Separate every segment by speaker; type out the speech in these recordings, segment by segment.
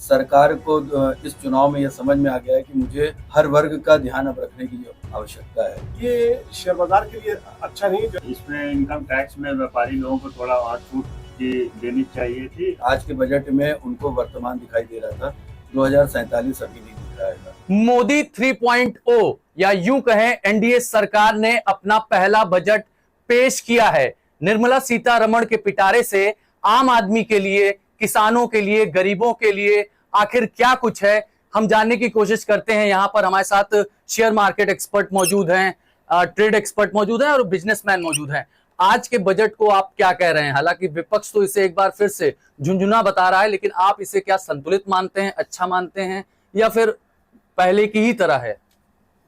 Speaker 1: सरकार को इस चुनाव में यह समझ में आ गया है कि मुझे हर वर्ग का ध्यान अब रखने की आवश्यकता है।
Speaker 2: ये शेयर बाजार के लिए अच्छा नहीं।
Speaker 3: इसमें इनकम टैक्स में व्यापारी लोगों को थोड़ा और छूट देनी चाहिए थी।
Speaker 1: आज के बजट में उनको वर्तमान दिखाई दे रहा था, 2047 अभी नहीं दिख रहा है।
Speaker 4: मोदी 3.0 या यूं कहें एनडीए सरकार ने अपना पहला बजट पेश किया है। निर्मला सीतारमण के पिटारे से आम आदमी के लिए, किसानों के लिए, गरीबों के लिए आखिर क्या कुछ है, हम जानने की कोशिश करते हैं। यहां पर हमारे साथ शेयर मार्केट एक्सपर्ट मौजूद हैं, ट्रेड एक्सपर्ट मौजूद हैं और बिजनेसमैन मौजूद हैं। आज के बजट को आप क्या कह रहे हैं? हालांकि विपक्ष तो इसे एक बार फिर से झुंझुना बता रहा है, लेकिन आप इसे क्या संतुलित मानते हैं, अच्छा मानते हैं, या फिर पहले की ही तरह है?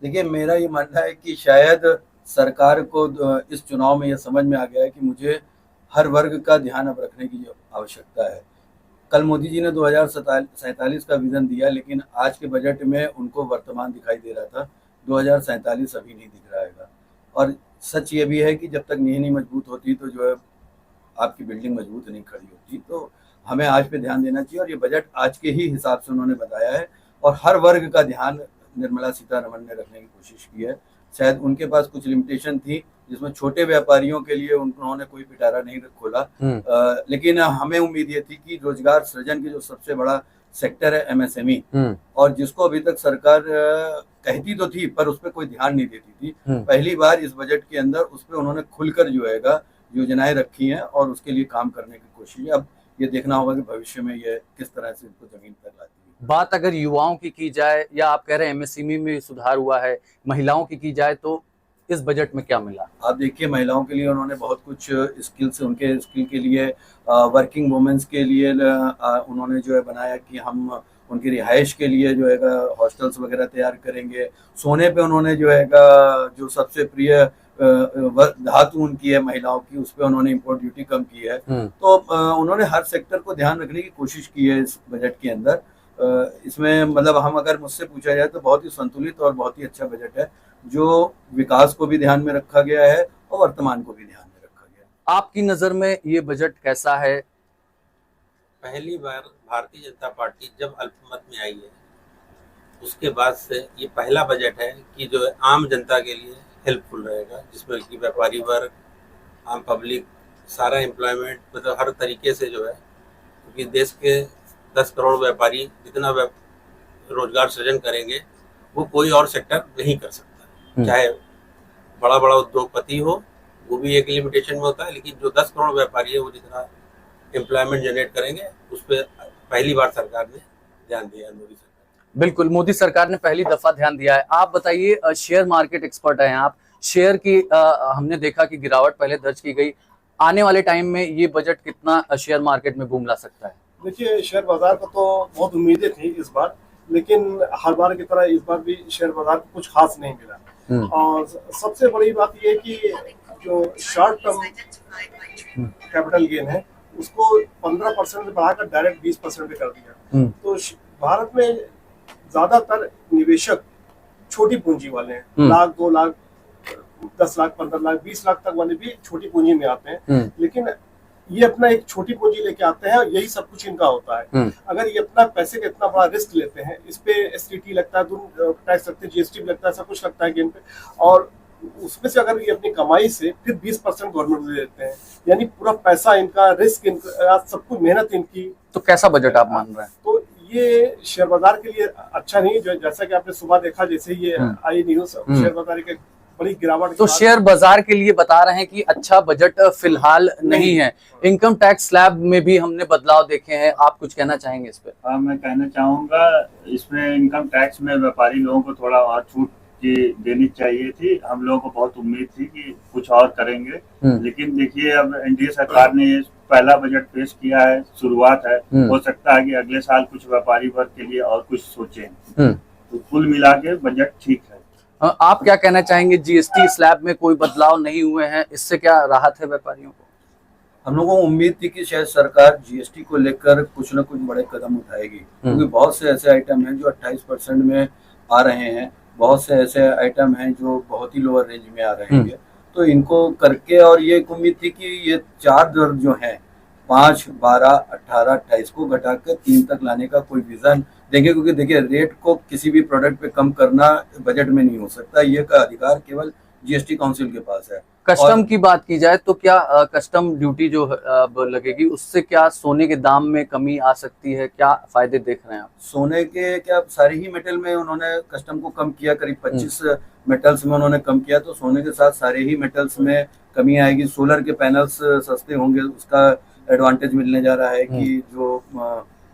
Speaker 1: देखिए, मेरा ये मानना है कि शायद सरकार को इस चुनाव में यह समझ में आ गया है कि मुझे हर वर्ग का ध्यान अब रखने की आवश्यकता है। कल मोदी जी ने 2047 का विजन दिया, लेकिन आज के बजट में उनको वर्तमान दिखाई दे रहा था, 2047 अभी नहीं दिख रहा है। और सच ये भी है कि जब तक नींव नहीं मजबूत होती तो जो है आपकी बिल्डिंग मजबूत नहीं खड़ी होती। तो हमें आज पे ध्यान देना चाहिए और ये बजट आज के ही हिसाब से उन्होंने बताया है और हर वर्ग का ध्यान निर्मला सीतारमण ने रखने की कोशिश की है। शायद उनके पास कुछ लिमिटेशन थी, जिसमें छोटे व्यापारियों के लिए उन्होंने कोई पिटारा नहीं खोला, लेकिन हमें उम्मीद ये थी कि रोजगार सृजन की जो सबसे बड़ा सेक्टर है एमएसएमई, और जिसको अभी तक सरकार कहती तो थी पर उस पर कोई ध्यान नहीं देती थी, पहली बार इस बजट के अंदर उस पर उन्होंने खुलकर जो है योजनाएं रखी हैं और उसके लिए काम करने की कोशिश है। अब ये देखना होगा कि भविष्य में ये किस तरह से इनको जमीन पर लाती है।
Speaker 4: बात अगर युवाओं की जाए, या आप कह रहे हैं एमएसएमई में सुधार हुआ है, महिलाओं की जाए तो इस बजट में क्या मिला?
Speaker 1: आप देखिए, महिलाओं के लिए उन्होंने बहुत कुछ स्किल्स, उनके स्किल के लिए, वर्किंग वुमेन्स के लिए उन्होंने जो है बनाया कि हम उनकी रिहाइश के लिए जो है हॉस्टल्स वगैरह तैयार करेंगे। सोने पे उन्होंने जो है जो सबसे प्रिय धातु उनकी है महिलाओं की, उस पर उन्होंने इम्पोर्ट ड्यूटी कम की है। तो उन्होंने हर सेक्टर को ध्यान रखने की कोशिश की है इस बजट के अंदर। इसमें मतलब हम अगर मुझसे पूछा जाए तो बहुत ही संतुलित और बहुत ही अच्छा बजट है, जो विकास को भी ध्यान में रखा गया है और वर्तमान को भी ध्यान में रखा गया है।
Speaker 4: आपकी नजर में ये बजट कैसा है?
Speaker 5: पहली बार भारतीय जनता पार्टी जब अल्पमत में आई है उसके बाद से ये पहला बजट है कि जो है आम जनता के लिए हेल्पफुल रहेगा, जिसमें कि व्यापारी वर्ग, आम पब्लिक, सारा एम्प्लॉयमेंट, मतलब हर तरीके से जो है, क्योंकि देश के 10 करोड़ व्यापारी जितना रोजगार सृजन करेंगे वो कोई और सेक्टर नहीं कर सकता। चाहे बड़ा बड़ा उद्योगपति हो, वो भी एक लिमिटेशन में होता है, लेकिन जो 10 करोड़ व्यापारी है वो जितना एम्प्लॉयमेंट जनरेट करेंगे उस पर पहली बार सरकार ने ध्यान दिया है, मोदी सरकार।
Speaker 4: बिल्कुल, मोदी सरकार ने पहली दफा ध्यान दिया है। आप बताइए, शेयर मार्केट एक्सपर्ट हैं आप, शेयर की हमने देखा कि गिरावट पहले दर्ज की गई, आने वाले टाइम में ये बजट कितना शेयर मार्केट में बूम ला सकता है?
Speaker 2: देखिए, शेयर बाजार को तो बहुत उम्मीदें थी इस बार, लेकिन हर बार की तरह इस बार भी शेयर बाजार को कुछ खास नहीं मिला। और सबसे बड़ी बात यह कि जो शॉर्ट टर्म कैपिटल गेन है उसको 15% से बढ़ाकर डायरेक्ट 20% पे कर दिया। तो भारत में ज्यादातर निवेशक छोटी पूंजी वाले हैं, लाख, 2 लाख, 10 लाख, 15 लाख, 20 लाख तक वाले भी छोटी पूंजी में आते हैं। लेकिन ये अपना एक छोटी पूंजी लेके आते हैं और यही सब कुछ इनका होता है। अगर ये अपना पैसे का इतना बड़ा रिस्क लेते हैं, इस पे एसटीटी लगता है, टैक्स लगते हैं, जीएसटी भी लगता है, सब कुछ लगता है गेम पे, और उसमें से अगर ये अपनी कमाई से फिर 20% गवर्नमेंट दे देते हैं, यानी पूरा पैसा इनका, रिस्क इनका, सब कुछ मेहनत इनकी।
Speaker 4: तो कैसा बजट आप मान रहे हैं?
Speaker 2: तो ये शेयर बाजार के लिए अच्छा नहीं। जो जैसा कि आपने सुबह देखा, जैसे ये आई न्यूज, शेयर बाजार के बड़ी गिरावट।
Speaker 4: तो शेयर बाजार के लिए बता रहे हैं कि अच्छा बजट फिलहाल नहीं है। इनकम टैक्स स्लैब में भी हमने बदलाव देखे हैं, आप कुछ कहना चाहेंगे इस पे?
Speaker 3: हाँ, मैं कहना चाहूंगा, इसमें इनकम टैक्स में व्यापारी लोगों को थोड़ा और छूट देनी चाहिए थी। हम लोगों को बहुत उम्मीद थी कि कुछ और करेंगे, लेकिन देखिए अब एनडीए सरकार ने पहला बजट पेश किया है, शुरुआत है, हो सकता है कि अगले साल कुछ व्यापारी वर्ग के लिए और कुछ सोचें। तो कुल मिला के बजट ठीक है।
Speaker 4: आप क्या कहना चाहेंगे? जीएसटी स्लैब में कोई बदलाव नहीं हुए हैं, इससे क्या राहत है व्यापारियों को?
Speaker 1: हम लोगों को उम्मीद थी कि शायद सरकार जीएसटी को लेकर कुछ न कुछ बड़े कदम उठाएगी, क्योंकि बहुत से ऐसे आइटम हैं जो 28% में आ रहे हैं, बहुत से ऐसे आइटम हैं जो बहुत ही लोअर रेंज में आ रहे हैं। तो इनको करके, और ये उम्मीद थी कि ये 4 दर जो हैं 5, 12, 18, 28 को घटाकर 3 तक लाने का कोई विजन देंगे, क्योंकि देखिए रेट को किसी भी प्रोडक्ट पे कम करना बजट में नहीं हो सकता, ये का अधिकार केवल जीएसटी काउंसिल के पास है।
Speaker 4: कस्टम की बात की जाए तो क्या कस्टम ड्यूटी जो अब लगेगी उससे क्या सोने के दाम में कमी आ सकती है, क्या फायदे देख रहे हैं आप?
Speaker 1: सोने के क्या सारे ही मेटल में उन्होंने कस्टम को कम किया, करीब 25 मेटल्स में उन्होंने कम किया, तो सोने के साथ सारे ही मेटल्स में कमी आएगी। सोलर के पैनल्स सस्ते होंगे, उसका एडवांटेज मिलने जा रहा है कि जो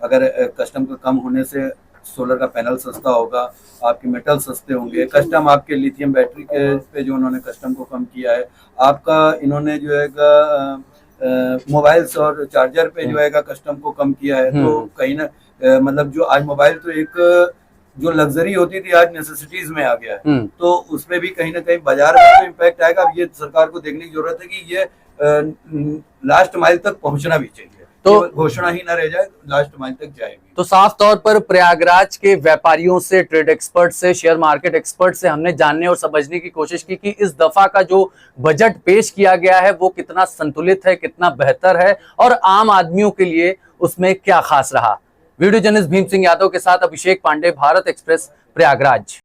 Speaker 1: अगर कस्टम का कम होने से सोलर का पैनल सस्ता होगा, आपके मेटल सस्ते होंगे। कस्टम आपके लिथियम बैटरी के पे जो उन्होंने कस्टम को कम किया है, आपका इन्होंने जो है मोबाइल्स और चार्जर पे जो है कस्टम को कम किया है। तो कहीं ना मतलब जो आज मोबाइल तो एक जो लग्जरी होती थी आज नेसेसिटीज में आ गया है, तो उसमें भी कहीं ना कहीं बाजार में तो इम्पैक्ट आएगा। अब ये सरकार को देखने की जरूरत है कि ये लास्ट माइल तक पहुंचना भी चाहिए, तो घोषणा ही ना रह जाए, लास्ट माइल तक जाएगी।
Speaker 4: तो साफ तौर पर प्रयागराज के व्यापारियों से, ट्रेड एक्सपर्ट से, शेयर मार्केट एक्सपर्ट से हमने जानने और समझने की कोशिश की कि इस दफा का जो बजट पेश किया गया है वो कितना संतुलित है, कितना बेहतर है और आम आदमियों के लिए उसमें क्या खास रहा। वीडियो जर्नलिस्ट भीम सिंह यादव के साथ अभिषेक पांडे, भारत एक्सप्रेस, प्रयागराज।